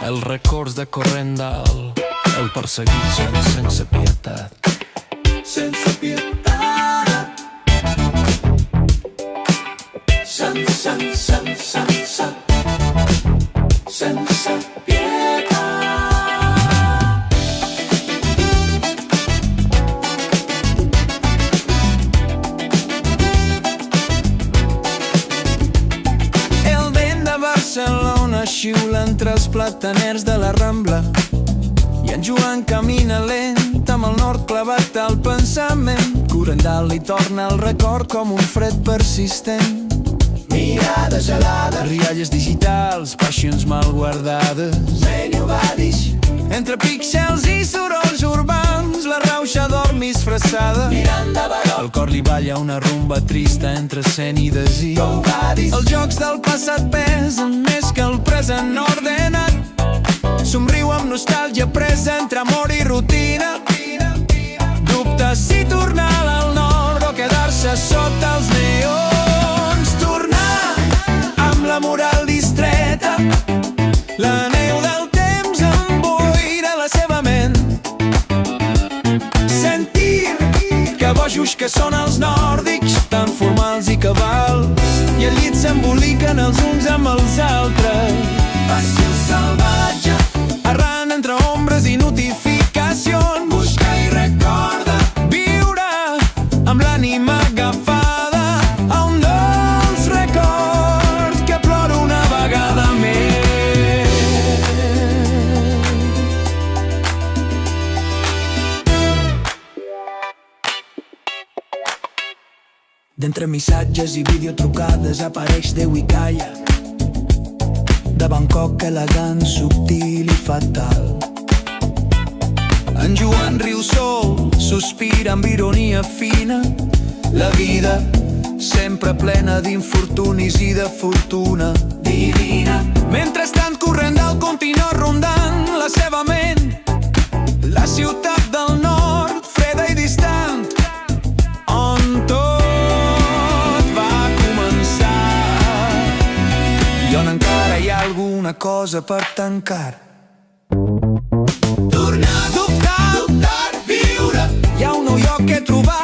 els records de corrent dalt, el perseguit sense pietat. Sense pietat. Sense pietat. El vent de Barcelona xiula entre els plataners de la Rambla i en Joan camina lent amb el nord clavat al pensament. Corendal li torna el record com un fred persistent. Mirada gelada, rialles digitals, passions mal guardades. Menyo badix, entre píxels i sorolls urbans, la rauxa dorm disfressada. mirant de baró, El cor li balla una rumba trista entre cent i desig. com badis. Els jocs del passat pesen més que el present ordenat. Somriu amb nostàlgia presa entre amor i rutina. Dubta si tornar al nord o quedar-se sota els neons. Tornar amb la moral distreta, la neu del temps emboira la seva ment. Sentir que bojos que són els nòrdics, tan formals i cabals, i al llit s'emboliquen els uns amb els altres. Passió salvatge, Errant entre ombres i notificacions, busca i recorda, viure amb l'ànima agafada a un dolç record que plora una vegada més. D'entre missatges i videotrucades apareix Déu i calla, de Bangkok elegant, subtil i fatal. En Joan riu sol, sospira amb ironia fina. La vida sempre plena d'infortunis i de fortuna divina. Mentrestant Correndal continua rondant la seva ment. La ciutat del nord, freda i distant, on tot va començar i on encara hi ha alguna cosa per tancar. Tornar, Dubtar, viure, hi ha un nou lloc que trobar.